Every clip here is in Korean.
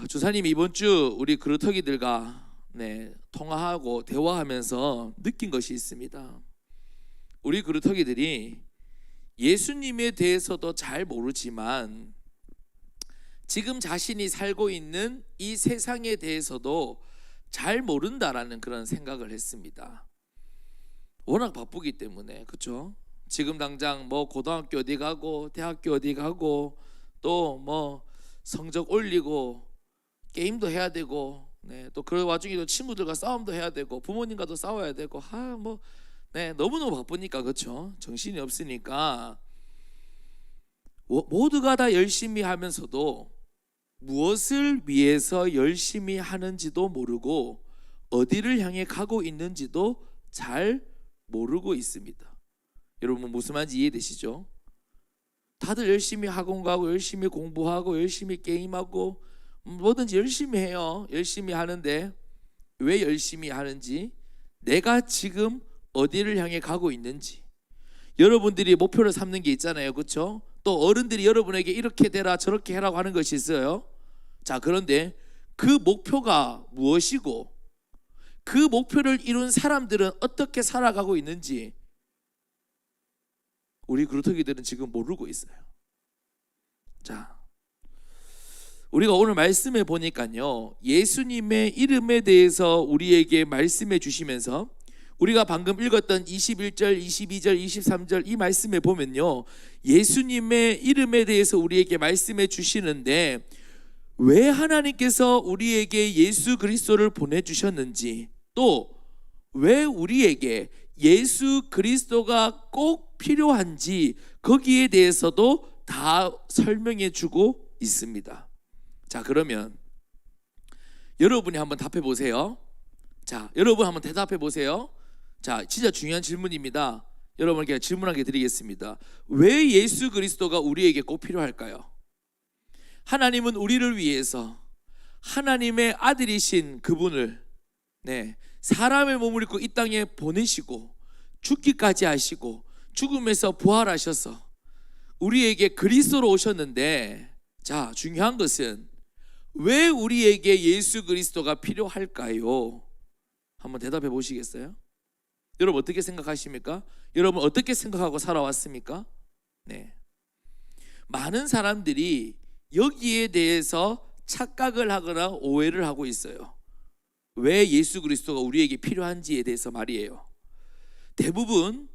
주사님이 이번 주 우리 그루터기들과 통화하고 대화하면서 느낀 것이 있습니다. 우리 그루터기들이 예수님에 대해서도 잘 모르지만 지금 자신이 살고 있는 이 세상에 대해서도 잘 모른다라는 그런 생각을 했습니다. 워낙 바쁘기 때문에, 그렇죠? 지금 당장 뭐 고등학교 어디 가고 대학교 어디 가고 또 뭐 성적 올리고 게임도 해야 되고, 또 그 와중에도 친구들과 싸움도 해야 되고 부모님과도 싸워야 되고, 너무너무 바쁘니까, 그렇죠? 정신이 없으니까 모두가 다 열심히 하면서도 무엇을 위해서 열심히 하는지도 모르고 어디를 향해 가고 있는지도 잘 모르고 있습니다. 여러분 무슨 말인지 이해되시죠? 다들 열심히 학원 가고 열심히 공부하고 열심히 게임하고 뭐든지 열심히 해요. 열심히 하는데 왜 열심히 하는지, 내가 지금 어디를 향해 가고 있는지, 여러분들이 목표를 삼는 게 있잖아요, 그렇죠? 또 어른들이 여러분에게 이렇게 되라 저렇게 해라고 하는 것이 있어요. 자, 그런데 그 목표가 무엇이고 그 목표를 이룬 사람들은 어떻게 살아가고 있는지 우리 그루터기들은 지금 모르고 있어요. 자, 우리가 오늘 말씀해 보니까요, 예수님의 이름에 대해서 우리에게 말씀해 주시면서 우리가 방금 읽었던 21절, 22절, 23절 이 말씀에 보면요, 예수님의 이름에 대해서 우리에게 말씀해 주시는데 왜 하나님께서 우리에게 예수 그리스도를 보내주셨는지, 또 왜 우리에게 예수 그리스도가 꼭 필요한지 거기에 대해서도 다 설명해 주고 있습니다. 자, 그러면 여러분이 한번 답해 보세요. 자, 여러분 한번 대답해 보세요. 자, 진짜 중요한 질문입니다. 여러분께 질문하게 드리겠습니다. 왜 예수 그리스도가 우리에게 꼭 필요할까요? 하나님은 우리를 위해서 하나님의 아들이신 그분을 사람의 몸을 입고 이 땅에 보내시고 죽기까지 하시고 죽음에서 부활하셔서 우리에게 그리스도로 오셨는데, 자, 중요한 것은 왜 우리에게 예수 그리스도가 필요할까요? 한번 대답해 보시겠어요? 여러분 어떻게 생각하십니까? 여러분 어떻게 생각하고 살아왔습니까? 많은 사람들이 여기에 대해서 착각을 하거나 오해를 하고 있어요. 왜 예수 그리스도가 우리에게 필요한지에 대해서 말이에요. 대부분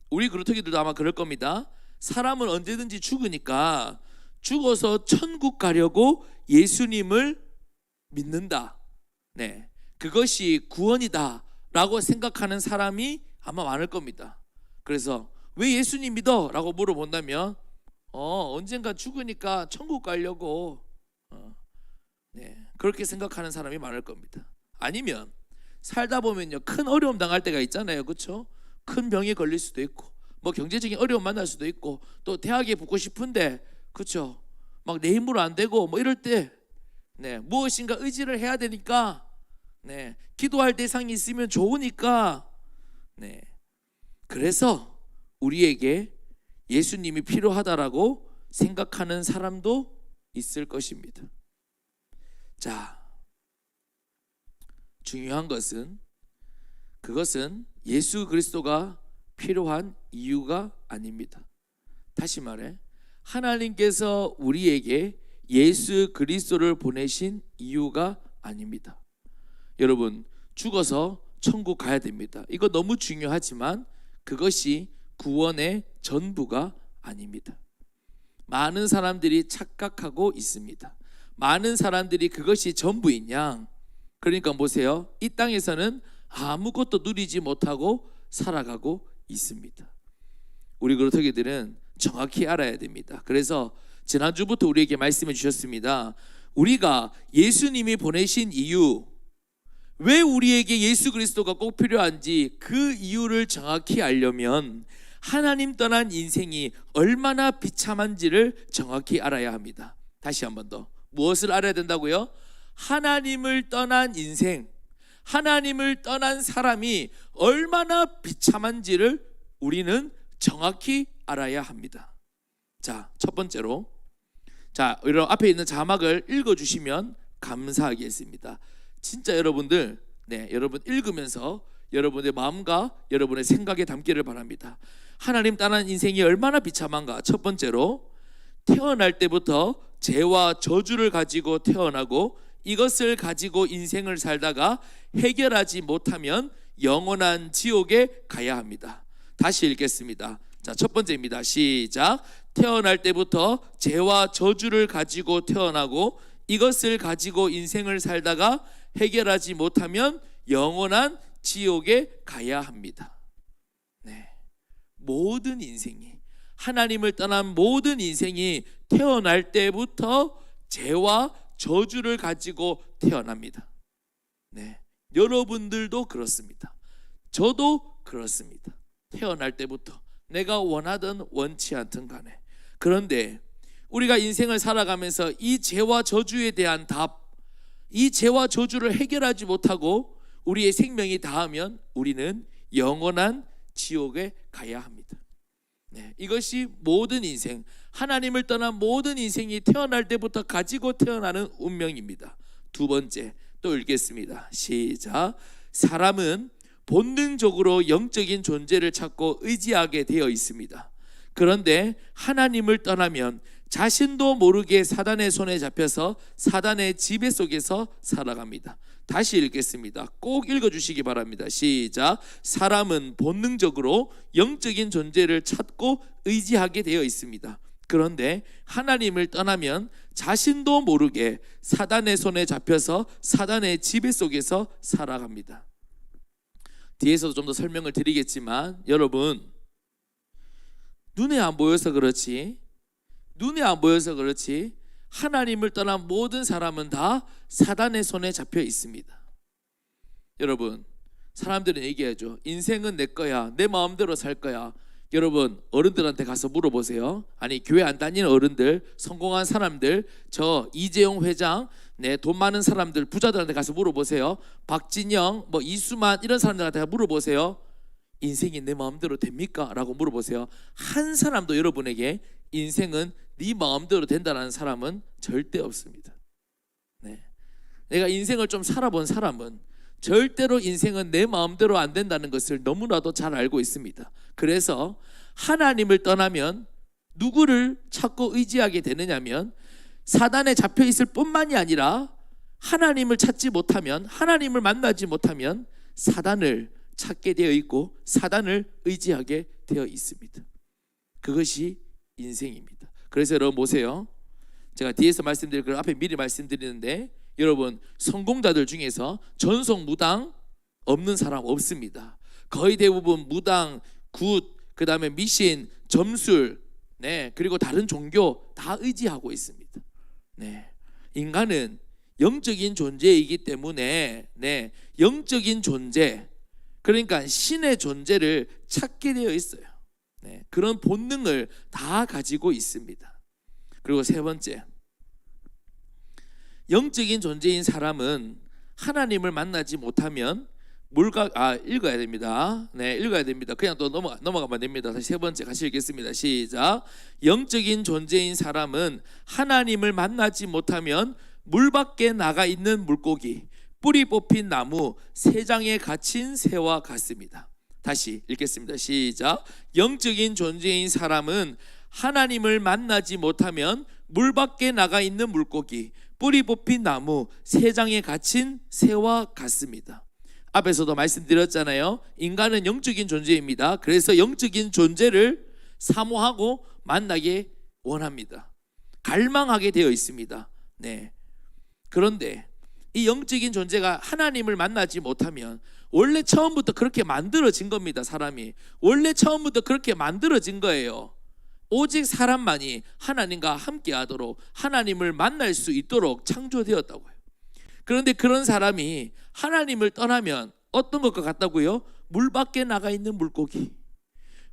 우리 그루터기들도 아마 그럴 겁니다. 사람은 언제든지 죽으니까 죽어서 천국 가려고 예수님을 믿는다, 그것이 구원이다 라고 생각하는 사람이 아마 많을 겁니다. 그래서 왜 예수님 믿어? 라고 물어본다면 언젠가 죽으니까 천국 가려고 그렇게 생각하는 사람이 많을 겁니다. 아니면 살다 보면요, 큰 어려움 당할 때가 있잖아요, 그렇죠? 큰 병에 걸릴 수도 있고 뭐 경제적인 어려움 만날 수도 있고 또 대학에 붙고 싶은데, 그렇죠? 막 내 힘으로 안 되고 뭐 이럴 때 무엇인가 의지를 해야 되니까 기도할 대상이 있으면 좋으니까 그래서 우리에게 예수님이 필요하다라고 생각하는 사람도 있을 것입니다. 자, 중요한 것은 그것은 예수 그리스도가 필요한 이유가 아닙니다. 다시 말해, 하나님께서 우리에게 예수 그리스도를 보내신 이유가 아닙니다. 여러분, 죽어서 천국 가야 됩니다. 이거 너무 중요하지만 그것이 구원의 전부가 아닙니다. 많은 사람들이 착각하고 있습니다. 많은 사람들이 그것이 전부인 양, 그러니까 보세요, 이 땅에서는 아무것도 누리지 못하고 살아가고 있습니다. 우리 그루터기들은 정확히 알아야 됩니다. 그래서 지난주부터 우리에게 말씀해 주셨습니다. 우리가 예수님이 보내신 이유, 왜 우리에게 예수 그리스도가 꼭 필요한지 그 이유를 정확히 알려면 하나님 떠난 인생이 얼마나 비참한지를 정확히 알아야 합니다. 다시 한 번 더, 무엇을 알아야 된다고요? 하나님을 떠난 인생, 하나님을 떠난 사람이 얼마나 비참한지를 우리는 정확히 알아야 합니다. 자, 첫 번째로, 자, 여러분 앞에 있는 자막을 읽어주시면 감사하겠습니다. 진짜 여러분들, 여러분 읽으면서 여러분의 마음과 여러분의 생각에 담기를 바랍니다. 하나님 떠난 인생이 얼마나 비참한가. 첫 번째로, 태어날 때부터 죄와 저주를 가지고 태어나고 이것을 가지고 인생을 살다가 해결하지 못하면 영원한 지옥에 가야 합니다. 다시 읽겠습니다. 자, 첫 번째입니다. 시작. 태어날 때부터 죄와 저주를 가지고 태어나고 이것을 가지고 인생을 살다가 해결하지 못하면 영원한 지옥에 가야 합니다. 모든 인생이, 하나님을 떠난 모든 인생이 태어날 때부터 죄와 저주를 가지고 태어납니다. 여러분들도 그렇습니다. 저도 그렇습니다. 태어날 때부터 내가 원하든 원치 않든 간에. 그런데 우리가 인생을 살아가면서 이 죄와 저주에 대한 답, 이 죄와 저주를 해결하지 못하고 우리의 생명이 다하면 우리는 영원한 지옥에 가야 합니다. 이것이 모든 인생, 하나님을 떠난 모든 인생이 태어날 때부터 가지고 태어나는 운명입니다. 두 번째, 또 읽겠습니다. 시작. 사람은 본능적으로 영적인 존재를 찾고 의지하게 되어 있습니다. 그런데 하나님을 떠나면 자신도 모르게 사단의 손에 잡혀서 사단의 지배 속에서 살아갑니다. 다시 읽겠습니다. 꼭 읽어주시기 바랍니다. 시작. 사람은 본능적으로 영적인 존재를 찾고 의지하게 되어 있습니다. 그런데 하나님을 떠나면 자신도 모르게 사단의 손에 잡혀서 사단의 지배 속에서 살아갑니다. 뒤에서도 좀 더 설명을 드리겠지만, 여러분, 눈에 안 보여서 그렇지 하나님을 떠난 모든 사람은 다 사단의 손에 잡혀 있습니다. 여러분, 사람들은 얘기하죠. 인생은 내 거야, 내 마음대로 살 거야. 여러분, 어른들한테 가서 물어보세요. 아니, 교회 안 다니는 어른들, 성공한 사람들, 저 이재용 회장, 돈 많은 사람들, 부자들한테 가서 물어보세요. 박진영, 이수만, 이런 사람들한테 물어보세요. 인생이 내 마음대로 됩니까? 라고 물어보세요. 한 사람도 여러분에게 인생은 네 마음대로 된다는 사람은 절대 없습니다. 내가 인생을 좀 살아본 사람은 절대로 인생은 내 마음대로 안 된다는 것을 너무나도 잘 알고 있습니다. 그래서 하나님을 떠나면 누구를 찾고 의지하게 되느냐면, 사단에 잡혀 있을 뿐만이 아니라 하나님을 찾지 못하면, 하나님을 만나지 못하면 사단을 찾게 되어 있고 사단을 의지하게 되어 있습니다. 그것이 인생입니다. 그래서 여러분 보세요. 제가 뒤에서 말씀드릴 걸 앞에 미리 말씀드리는데, 여러분, 성공자들 중에서 전속 무당 없는 사람 없습니다. 거의 대부분 무당, 굿, 그 다음에 미신, 점술, 그리고 다른 종교 다 의지하고 있습니다. 인간은 영적인 존재이기 때문에 영적인 존재, 그러니까 신의 존재를 찾게 되어 있어요. 그런 본능을 다 가지고 있습니다. 그리고 세 번째, 영적인 존재인 사람은 하나님을 만나지 못하면 읽어야 됩니다. 읽어야 됩니다. 그냥 또 넘어가면 됩니다. 다시 세 번째 같이 읽겠습니다. 시작. 영적인 존재인 사람은 하나님을 만나지 못하면 물 밖에 나가 있는 물고기, 뿌리 뽑힌 나무, 새장에 갇힌 새와 같습니다. 다시 읽겠습니다. 시작. 영적인 존재인 사람은 하나님을 만나지 못하면 물 밖에 나가 있는 물고기, 뿌리 뽑힌 나무, 새장에 갇힌 새와 같습니다. 앞에서도 말씀드렸잖아요. 인간은 영적인 존재입니다. 그래서 영적인 존재를 사모하고 만나게 원합니다. 갈망하게 되어 있습니다. 그런데 이 영적인 존재가 하나님을 만나지 못하면, 원래 처음부터 그렇게 만들어진 겁니다. 사람이 원래 처음부터 그렇게 만들어진 거예요. 오직 사람만이 하나님과 함께하도록, 하나님을 만날 수 있도록 창조되었다고요. 그런데 그런 사람이 하나님을 떠나면 어떤 것과 같다고요? 물 밖에 나가 있는 물고기,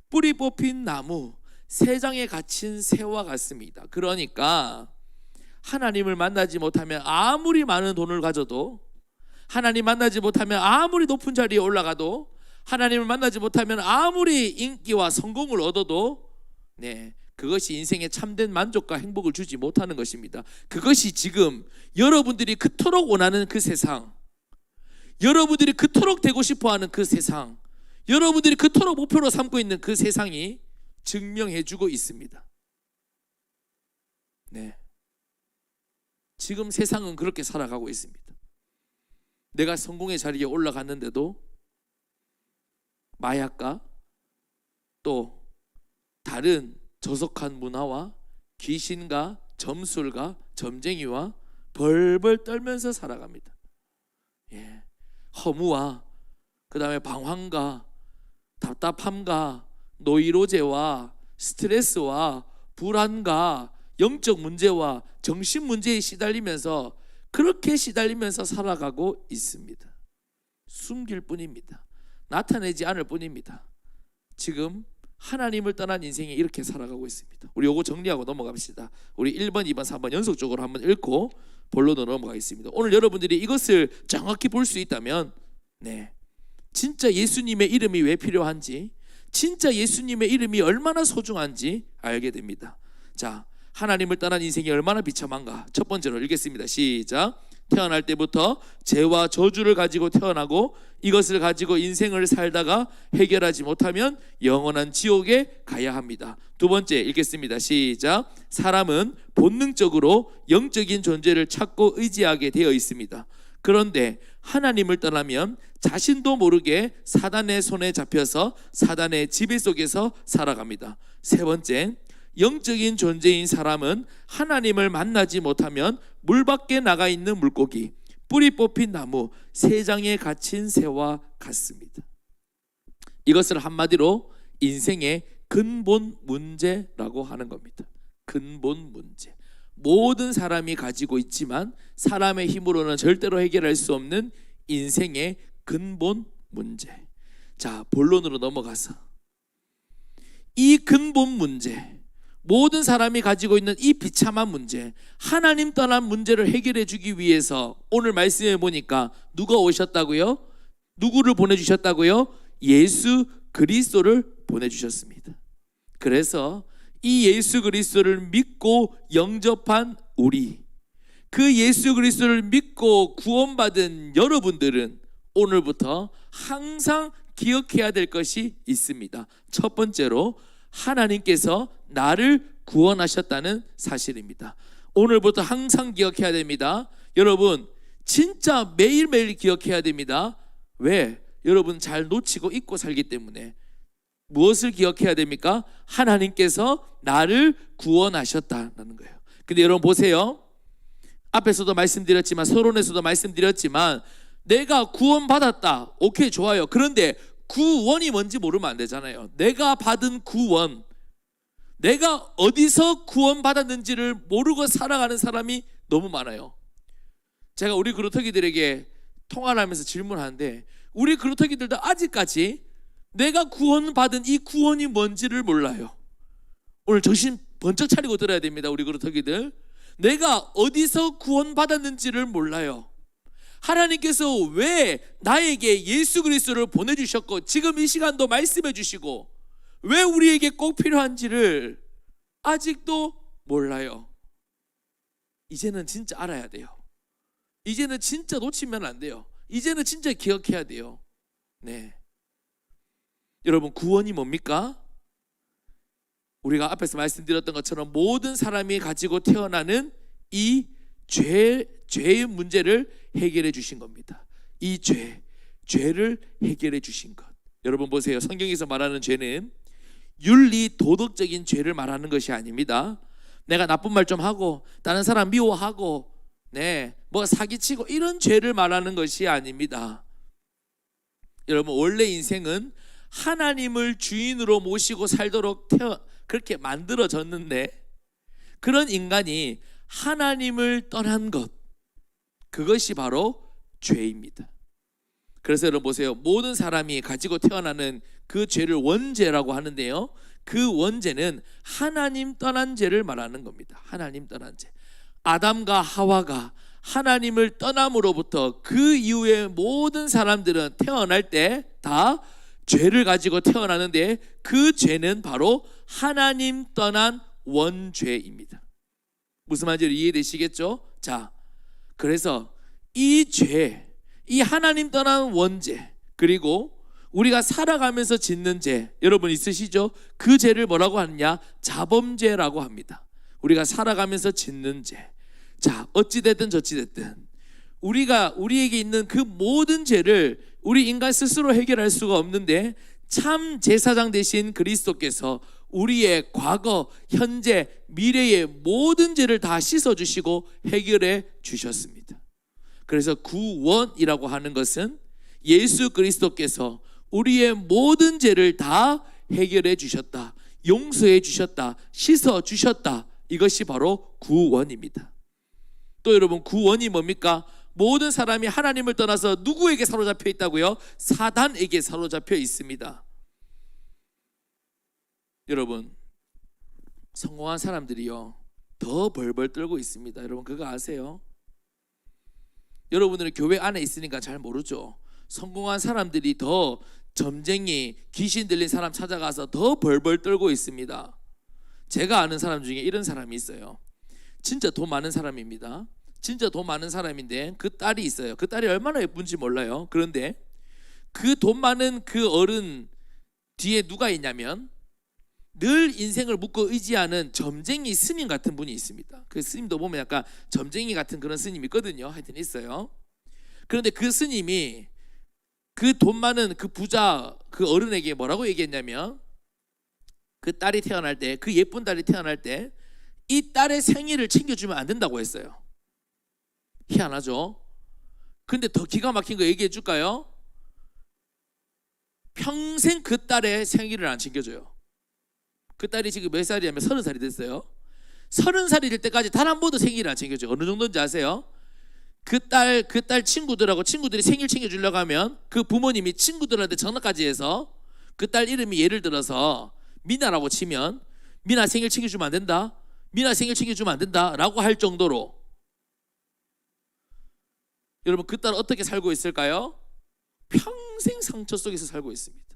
뿌리 뽑힌 나무, 새장에 갇힌 새와 같습니다. 그러니까 하나님을 만나지 못하면 아무리 많은 돈을 가져도, 하나님 만나지 못하면 아무리 높은 자리에 올라가도, 하나님을 만나지 못하면 아무리 인기와 성공을 얻어도 그것이 인생의 참된 만족과 행복을 주지 못하는 것입니다. 그것이 지금 여러분들이 그토록 원하는 그 세상, 여러분들이 그토록 되고 싶어하는 그 세상, 여러분들이 그토록 목표로 삼고 있는 그 세상이 증명해주고 있습니다. 네, 지금 세상은 그렇게 살아가고 있습니다. 내가 성공의 자리에 올라갔는데도 마약과 또 다른 저속한 문화와 귀신과 점술과 점쟁이와 벌벌 떨면서 살아갑니다. 예, 허무와 그 다음에 방황과 답답함과 노이로제와 스트레스와 불안과 영적 문제와 정신 문제에 시달리면서 그렇게 시달리면서 살아가고 있습니다. 숨길 뿐입니다. 나타내지 않을 뿐입니다. 지금 하나님을 떠난 인생이 이렇게 살아가고 있습니다. 우리 요거 정리하고 넘어갑시다. 우리 1번, 2번, 3번 연속적으로 한번 읽고 본론으로 넘어가겠습니다. 오늘 여러분들이 이것을 정확히 볼 수 있다면, 네, 진짜 예수님의 이름이 왜 필요한지, 진짜 예수님의 이름이 얼마나 소중한지 알게 됩니다. 자, 하나님을 떠난 인생이 얼마나 비참한가. 첫 번째로 읽겠습니다. 시작. 태어날 때부터 죄와 저주를 가지고 태어나고 이것을 가지고 인생을 살다가 해결하지 못하면 영원한 지옥에 가야 합니다. 두 번째 읽겠습니다. 시작. 사람은 본능적으로 영적인 존재를 찾고 의지하게 되어 있습니다. 그런데 하나님을 떠나면 자신도 모르게 사단의 손에 잡혀서 사단의 지배 속에서 살아갑니다. 세 번째, 영적인 존재인 사람은 하나님을 만나지 못하면 물 밖에 나가 있는 물고기, 뿌리 뽑힌 나무, 새장에 갇힌 새와 같습니다. 이것을 한마디로 인생의 근본 문제라고 하는 겁니다. 근본 문제. 모든 사람이 가지고 있지만 사람의 힘으로는 절대로 해결할 수 없는 인생의 근본 문제. 자, 본론으로 넘어가서 이 근본 문제, 모든 사람이 가지고 있는 이 비참한 문제, 하나님 떠난 문제를 해결해 주기 위해서 오늘 말씀해 보니까 누가 오셨다고요? 누구를 보내주셨다고요? 예수 그리스도를 보내주셨습니다. 그래서 이 예수 그리스도를 믿고 영접한 우리, 그 예수 그리스도를 믿고 구원받은 여러분들은 오늘부터 항상 기억해야 될 것이 있습니다. 첫 번째로 하나님께서 나를 구원하셨다는 사실입니다. 오늘부터 항상 기억해야 됩니다. 여러분, 진짜 매일매일 기억해야 됩니다. 왜? 여러분 잘 놓치고 잊고 살기 때문에. 무엇을 기억해야 됩니까? 하나님께서 나를 구원하셨다는 거예요. 근데 여러분 보세요. 앞에서도 말씀드렸지만, 서론에서도 말씀드렸지만, 내가 구원받았다. 오케이, 좋아요. 그런데 구원이 뭔지 모르면 안 되잖아요. 내가 받은 구원, 내가 어디서 구원받았는지를 모르고 살아가는 사람이 너무 많아요. 제가 우리 그루터기들에게 통화를 하면서 질문하는데, 우리 그루터기들도 아직까지 내가 구원받은 이 구원이 뭔지를 몰라요. 오늘 정신 번쩍 차리고 들어야 됩니다. 우리 그루터기들, 내가 어디서 구원받았는지를 몰라요. 하나님께서 왜 나에게 예수 그리스도를 보내주셨고 지금 이 시간도 말씀해 주시고 왜 우리에게 꼭 필요한지를 아직도 몰라요. 이제는 진짜 알아야 돼요. 이제는 진짜 놓치면 안 돼요. 이제는 진짜 기억해야 돼요. 네, 여러분, 구원이 뭡니까? 우리가 앞에서 말씀드렸던 것처럼 모든 사람이 가지고 태어나는 이 죄의 문제를 해결해 주신 겁니다. 이 죄를 해결해 주신 것. 여러분 보세요. 성경에서 말하는 죄는 윤리 도덕적인 죄를 말하는 것이 아닙니다. 내가 나쁜 말 좀 하고 다른 사람 미워하고 뭐 사기치고 이런 죄를 말하는 것이 아닙니다. 여러분, 원래 인생은 하나님을 주인으로 모시고 살도록 그렇게 만들어졌는데, 그런 인간이 하나님을 떠난 것, 그것이 바로 죄입니다. 그래서 여러분 보세요. 모든 사람이 가지고 태어나는 그 죄를 원죄라고 하는데요, 그 원죄는 하나님 떠난 죄를 말하는 겁니다. 하나님 떠난 죄. 아담과 하와가 하나님을 떠남으로부터 그 이후에 모든 사람들은 태어날 때 다 죄를 가지고 태어나는데, 그 죄는 바로 하나님 떠난 원죄입니다. 무슨 말인지 이해되시겠죠? 자, 그래서 이 죄, 이 하나님 떠난 원죄, 그리고 우리가 살아가면서 짓는 죄, 여러분 있으시죠? 그 죄를 뭐라고 하느냐? 자범죄라고 합니다. 우리가 살아가면서 짓는 죄. 자, 어찌됐든 저찌됐든 우리에게 있는 그 모든 죄를 우리 인간 스스로 해결할 수가 없는데, 참 제사장 되신 그리스도께서 우리의 과거, 현재, 미래의 모든 죄를 다 씻어주시고 해결해 주셨습니다. 그래서 구원이라고 하는 것은 예수 그리스도께서 우리의 모든 죄를 다 해결해 주셨다, 용서해 주셨다, 씻어 주셨다. 이것이 바로 구원입니다. 또 여러분, 구원이 뭡니까? 모든 사람이 하나님을 떠나서 누구에게 사로잡혀 있다고요? 사단에게 사로잡혀 있습니다. 여러분, 성공한 사람들이요 더 벌벌 떨고 있습니다. 여러분 그거 아세요? 여러분들은 교회 안에 있으니까 잘 모르죠. 성공한 사람들이 더 점쟁이, 귀신 들린 사람 찾아가서 더 벌벌 떨고 있습니다. 제가 아는 사람 중에 이런 사람이 있어요. 진짜 돈 많은 사람입니다. 진짜 돈 많은 사람인데 그 딸이 있어요. 그 딸이 얼마나 예쁜지 몰라요. 그런데 그 돈 많은 그 어른 뒤에 누가 있냐면 늘 인생을 묻고 의지하는 점쟁이 스님 같은 분이 있습니다. 그 스님도 보면 약간 점쟁이 같은 그런 스님이 있거든요. 하여튼 있어요. 그런데 그 스님이 그 돈 많은 그 부자 그 어른에게 뭐라고 얘기했냐면, 그 딸이 태어날 때, 그 예쁜 딸이 태어날 때 이 딸의 생일을 챙겨주면 안 된다고 했어요. 희한하죠? 근데 더 기가 막힌 거 얘기해 줄까요? 평생 그 딸의 생일을 안 챙겨줘요. 그 딸이 지금 몇 살이냐면 30살이 됐어요. 30살이 될 때까지 단 한 번도 생일을 안 챙겨줘요. 어느 정도인지 아세요? 그 딸 친구들하고 친구들이 생일 챙겨주려고 하면 그 부모님이 친구들한테 전화까지 해서 그 딸 이름이 예를 들어서 미나라고 치면 미나 생일 챙겨주면 안 된다, 미나 생일 챙겨주면 안 된다 라고 할 정도로. 여러분 그 딸 어떻게 살고 있을까요? 평생 상처 속에서 살고 있습니다.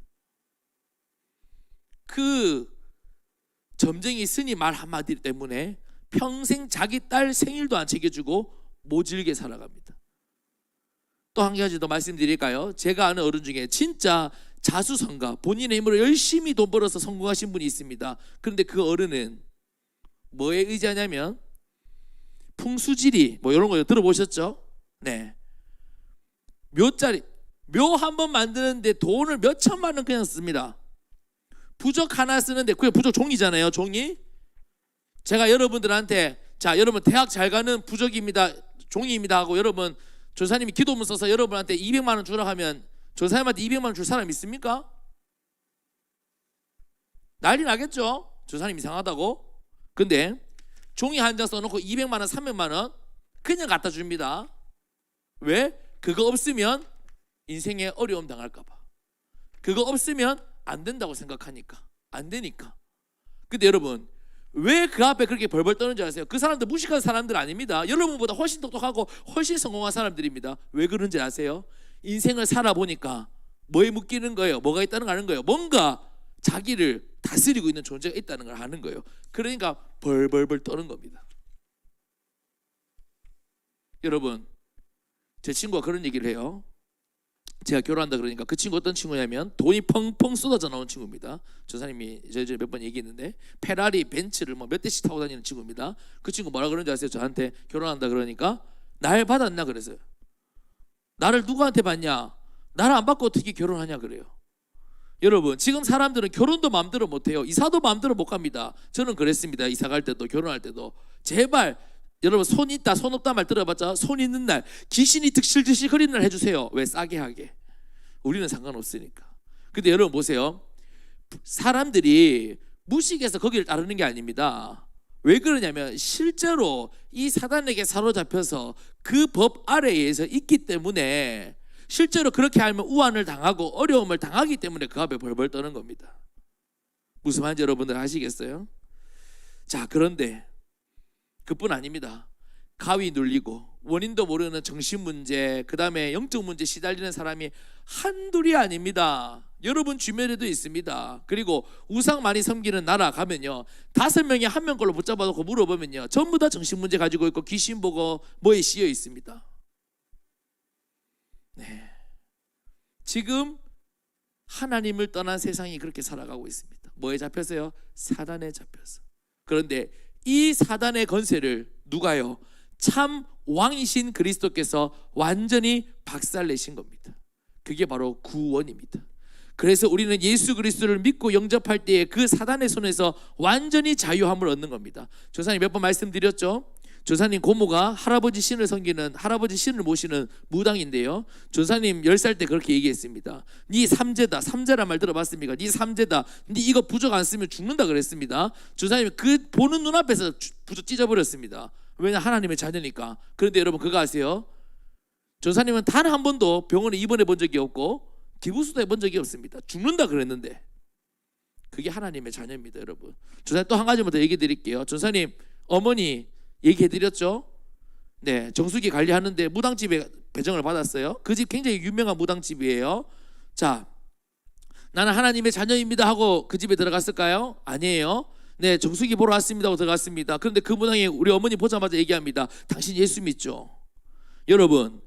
그 점쟁이 스님 말 한마디 때문에 평생 자기 딸 생일도 안 챙겨주고 모질게 살아갑니다. 또 한 가지 더 말씀드릴까요? 제가 아는 어른 중에 진짜 자수성가, 본인의 힘으로 열심히 돈 벌어서 성공하신 분이 있습니다. 그런데 그 어른은 뭐에 의지하냐면 풍수지리 뭐 이런 거 들어보셨죠? 네. 묘짜리, 묘 한 번 만드는데 돈을 몇 천만 원 그냥 씁니다. 부적 하나 쓰는데, 그게 부적 종이잖아요. 종이. 제가 여러분들한테, 자 여러분 대학 잘 가는 부적입니다, 종이입니다 하고 여러분 조사님이 기도문 써서 여러분한테 200만 원 주라 하면 조사님한테 200만 원 줄 사람 있습니까? 난리 나겠죠? 조사님 이상하다고. 근데 종이 한 장 써놓고 200만 원 300만 원 그냥 갖다 줍니다. 왜? 그거 없으면 인생에 어려움 당할까 봐. 그거 없으면 안 된다고 생각하니까. 안 되니까. 근데 여러분 왜 그 앞에 그렇게 벌벌 떠는지 아세요? 그 사람들 무식한 사람들 아닙니다. 여러분보다 훨씬 똑똑하고 훨씬 성공한 사람들입니다. 왜 그런지 아세요? 인생을 살아보니까 뭐에 묶이는 거예요? 뭐가 있다는 거 아는 거예요? 뭔가 자기를 다스리고 있는 존재가 있다는 걸 아는 거예요. 그러니까 벌벌벌 떠는 겁니다. 여러분 제 친구가 그런 얘기를 해요. 제가 결혼한다 그러니까 그 친구 어떤 친구냐면 돈이 펑펑 쏟아져 나오는 친구입니다. 조사님이 저희 몇 번 얘기했는데 페라리, 벤츠를 뭐 몇 대씩 타고 다니는 친구입니다. 그 친구 뭐라 그러는지 아세요? 저한테 결혼한다 그러니까 날 받았나 그랬어요. 나를 누구한테 받냐? 나를 안 받고 어떻게 결혼하냐 그래요. 여러분 지금 사람들은 결혼도 마음대로 못해요. 이사도 마음대로 못 갑니다. 저는 그랬습니다. 이사 갈 때도 결혼할 때도. 제발 여러분 손 있다 손 없다 말 들어봤자 손 있는 날, 귀신이 득실득실 거리는 날 해주세요. 왜? 싸게 하게. 우리는 상관없으니까. 근데 여러분 보세요. 사람들이 무식해서 거기를 따르는 게 아닙니다. 왜 그러냐면 실제로 이 사단에게 사로잡혀서 그 법 아래에서 있기 때문에, 실제로 그렇게 하면 우환을 당하고 어려움을 당하기 때문에 그 앞에 벌벌 떠는 겁니다. 무슨 말인지 여러분들 아시겠어요? 자, 그런데 그뿐 아닙니다. 가위 눌리고 원인도 모르는 정신 문제, 그 다음에 영적 문제 시달리는 사람이 한둘이 아닙니다. 여러분 주변에도 있습니다. 그리고 우상 많이 섬기는 나라 가면요, 5명이 한 명 걸로 붙잡아놓고 물어보면요, 전부 다 정신문제 가지고 있고 귀신 보고 뭐에 씌여 있습니다. 네. 지금 하나님을 떠난 세상이 그렇게 살아가고 있습니다. 뭐에 잡혀서요? 사단에 잡혀서. 그런데 이 사단의 건세를 누가요? 참 왕이신 그리스도께서 완전히 박살내신 겁니다. 그게 바로 구원입니다. 그래서 우리는 예수 그리스도를 믿고 영접할 때에 그 사단의 손에서 완전히 자유함을 얻는 겁니다. 조사님 몇 번 말씀드렸죠? 조사님 고모가 할아버지 신을 섬기는, 할아버지 신을 모시는 무당인데요, 조사님 10살 때 그렇게 얘기했습니다. 네 삼재다. 삼재란 말 들어봤습니까? 네 삼재다. 네 이거 부적 안 쓰면 죽는다 그랬습니다. 조사님이 그 보는 눈앞에서 부적 찢어버렸습니다. 왜냐, 하나님의 자녀니까. 그런데 여러분 그거 아세요? 조사님은 단 한 번도 병원에 입원해 본 적이 없고 기부수도 해본 적이 없습니다. 죽는다 그랬는데. 그게 하나님의 자녀입니다, 여러분. 조사님 또 한 가지만 더 얘기해 드릴게요. 조사님 어머니 얘기해 드렸죠? 네, 정수기 관리하는데 무당집에 배정을 받았어요. 그 집 굉장히 유명한 무당집이에요. 자, 나는 하나님의 자녀입니다 하고 그 집에 들어갔을까요? 아니에요. 네, 정수기 보러 왔습니다 하고 들어갔습니다. 그런데 그 무당이 우리 어머니 보자마자 얘기합니다. 당신 예수 믿죠? 여러분,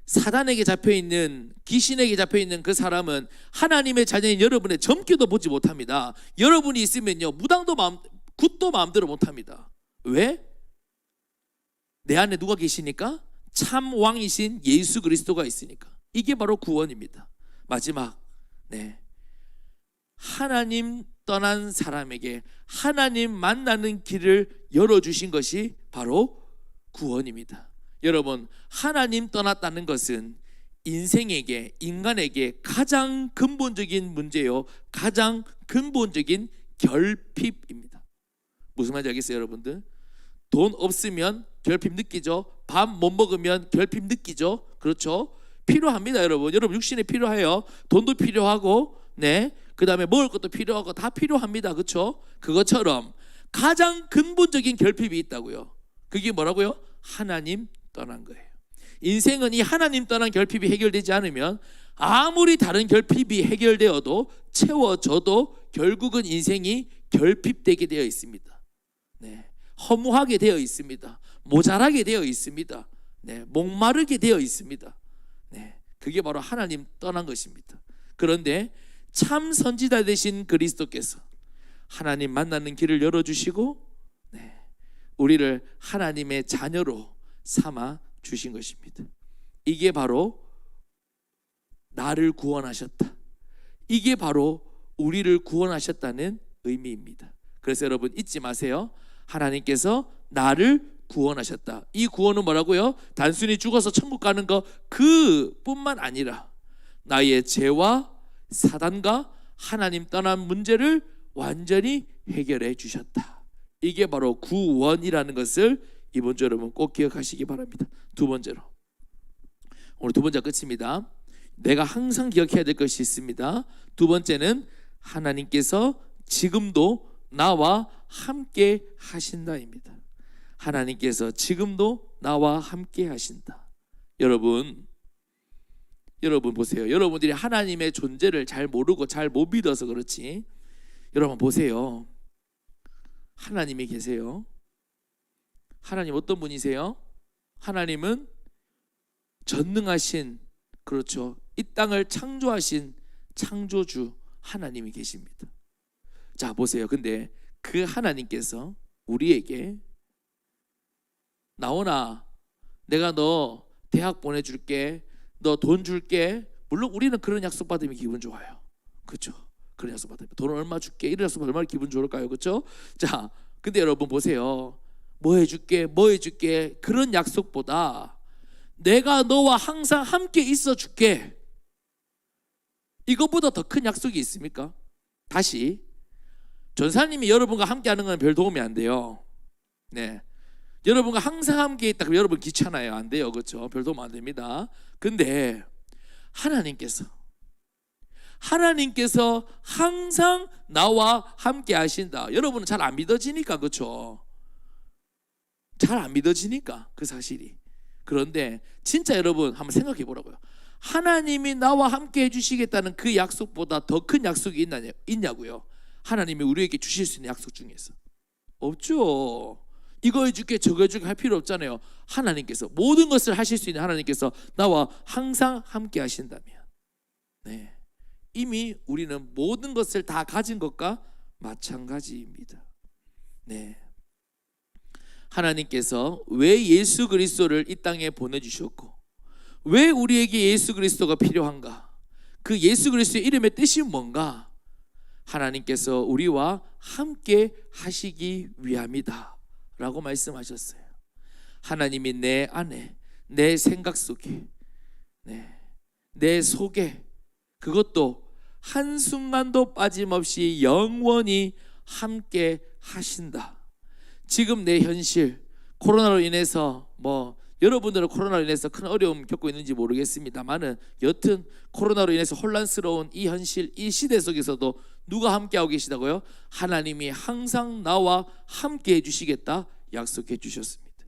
사단에게 잡혀있는, 귀신에게 잡혀있는 그 사람은 하나님의 자녀인 여러분의 점괘도 보지 못합니다. 여러분이 있으면요, 무당도 굿도 마음대로 못합니다. 왜? 내 안에 누가 계시니까? 참 왕이신 예수 그리스도가 있으니까. 이게 바로 구원입니다. 마지막, 네, 하나님 떠난 사람에게 하나님 만나는 길을 열어주신 것이 바로 구원입니다. 여러분, 하나님 떠났다는 것은 인생에게, 인간에게 가장 근본적인 문제요, 가장 근본적인 결핍입니다. 무슨 말인지 알겠어요, 여러분들? 돈 없으면 결핍 느끼죠. 밥 못 먹으면 결핍 느끼죠. 그렇죠? 필요합니다, 여러분. 여러분 육신이 필요해요. 돈도 필요하고, 네, 그 다음에 먹을 것도 필요하고 다 필요합니다. 그렇죠? 그것처럼 가장 근본적인 결핍이 있다고요. 그게 뭐라고요? 하나님 떠난 거예요. 인생은 이 하나님 떠난 결핍이 해결되지 않으면 아무리 다른 결핍이 해결되어도 채워져도 결국은 인생이 결핍되게 되어 있습니다. 네, 허무하게 되어 있습니다. 모자라게 되어 있습니다. 네, 목마르게 되어 있습니다. 네, 그게 바로 하나님 떠난 것입니다. 그런데 참 선지자 되신 그리스도께서 하나님 만나는 길을 열어주시고, 네, 우리를 하나님의 자녀로 삼아 주신 것입니다. 이게 바로 나를 구원하셨다. 이게 바로 우리를 구원하셨다는 의미입니다. 그래서 여러분 잊지 마세요. 하나님께서 나를 구원하셨다. 이 구원은 뭐라고요? 단순히 죽어서 천국 가는 거 그뿐만 아니라 나의 죄와 사단과 하나님 떠난 문제를 완전히 해결해 주셨다. 이게 바로 구원이라는 것을 이번 주 여러분 꼭 기억하시기 바랍니다. 두 번째로, 오늘 두 번째 끝입니다. 내가 항상 기억해야 될 것이 있습니다. 두 번째는 하나님께서 지금도 나와 함께 하신다입니다. 하나님께서 지금도 나와 함께 하신다. 여러분 보세요. 여러분들이 하나님의 존재를 잘 모르고 잘 못 믿어서 그렇지, 여러분 보세요. 하나님이 계세요. 하나님 어떤 분이세요? 하나님은 전능하신, 그렇죠, 이 땅을 창조하신 창조주 하나님이 계십니다. 자 보세요. 근데 그 하나님께서 우리에게 나오나 내가 너 대학 보내줄게, 너 돈 줄게. 물론 우리는 그런 약속 받으면 기분 좋아요. 그렇죠? 그런 약속 받으면 돈 얼마 줄게, 이런 약속 얼마나 기분 좋을까요? 그렇죠? 자, 근데 여러분 보세요. 뭐 해줄게, 뭐 해줄게, 그런 약속보다 내가 너와 항상 함께 있어 줄게, 이것보다 더 큰 약속이 있습니까? 다시, 전사님이 여러분과 함께 하는 건 별 도움이 안 돼요. 네, 여러분과 항상 함께 있다 그러면 여러분 귀찮아요. 안 돼요. 그렇죠? 별 도움 안 됩니다. 근데 하나님께서 항상 나와 함께 하신다. 여러분은 잘 안 믿어지니까, 그렇죠? 잘 안 믿어지니까 그 사실이. 그런데 진짜 여러분 한번 생각해 보라고요. 하나님이 나와 함께 해주시겠다는 그 약속보다 더 큰 약속이 있냐고요? 하나님이 우리에게 주실 수 있는 약속 중에서 없죠. 이거 해줄게 저거 해줄게 할 필요 없잖아요. 하나님께서 모든 것을 하실 수 있는 하나님께서 나와 항상 함께 하신다면, 네, 이미 우리는 모든 것을 다 가진 것과 마찬가지입니다. 네, 하나님께서 왜 예수 그리스도를 이 땅에 보내주셨고 왜 우리에게 예수 그리스도가 필요한가, 그 예수 그리스도의 이름의 뜻이 뭔가, 하나님께서 우리와 함께 하시기 위함이다 라고 말씀하셨어요. 하나님이 내 안에, 내 생각 속에, 내 속에, 그것도 한순간도 빠짐없이 영원히 함께 하신다. 지금 내 현실, 코로나로 인해서 여러분들은 코로나로 인해서 큰 어려움 겪고 있는지 모르겠습니다만은 여튼 코로나로 인해서 혼란스러운 이 현실, 이 시대 속에서도 누가 함께하고 계시다고요? 하나님이 항상 나와 함께 해주시겠다 약속해 주셨습니다.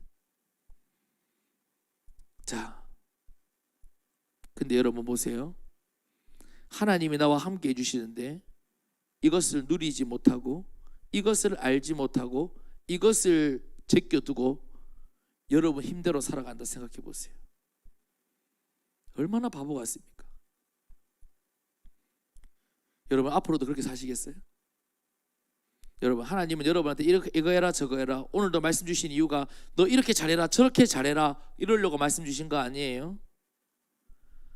자, 근데 여러분 보세요. 하나님이 나와 함께 해주시는데 이것을 누리지 못하고 이것을 알지 못하고 이것을 제껴두고 여러분 힘대로 살아간다 생각해 보세요. 얼마나 바보 같습니까? 여러분 앞으로도 그렇게 사시겠어요? 여러분 하나님은 여러분한테 이거 해라 저거 해라, 오늘도 말씀 주신 이유가 너 이렇게 잘해라 저렇게 잘해라 이러려고 말씀 주신 거 아니에요?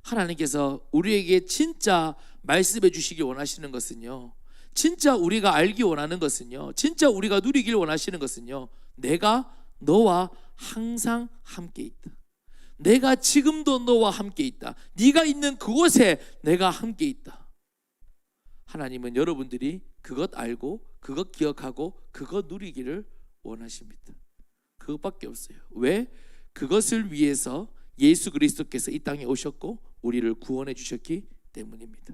하나님께서 우리에게 진짜 말씀해 주시기 원하시는 것은요, 진짜 우리가 알기 원하는 것은요, 진짜 우리가 누리길 원하시는 것은요, 내가 너와 항상 함께 있다. 내가 지금도 너와 함께 있다. 네가 있는 그곳에 내가 함께 있다. 하나님은 여러분들이 그것 알고 그것 기억하고 그것 누리기를 원하십니다. 그것밖에 없어요. 왜? 그것을 위해서 예수 그리스도께서 이 땅에 오셨고 우리를 구원해 주셨기 때문입니다.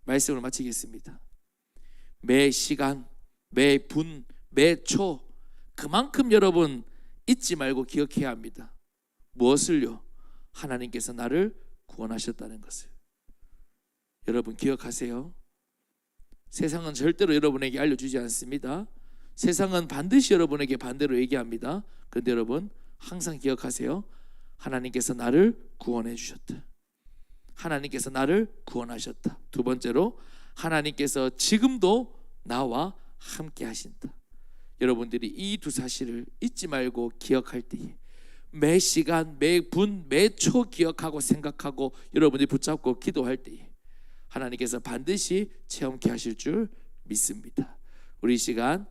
말씀을 마치겠습니다. 매 시간, 매 분, 매 초 그만큼 여러분 잊지 말고 기억해야 합니다. 무엇을요? 하나님께서 나를 구원하셨다는 것을. 여러분 기억하세요. 세상은 절대로 여러분에게 알려주지 않습니다. 세상은 반드시 여러분에게 반대로 얘기합니다. 그런데 여러분 항상 기억하세요. 하나님께서 나를 구원해 주셨다. 하나님께서 나를 구원하셨다. 두 번째로 하나님께서 지금도 나와 함께 하신다. 여러분들이 이 두 사실을 잊지 말고 기억할 때에 매 시간, 매 분, 매 초 기억하고 생각하고 여러분들이 붙잡고 기도할 때에 하나님께서 반드시 체험케 하실 줄 믿습니다. 우리 이 시간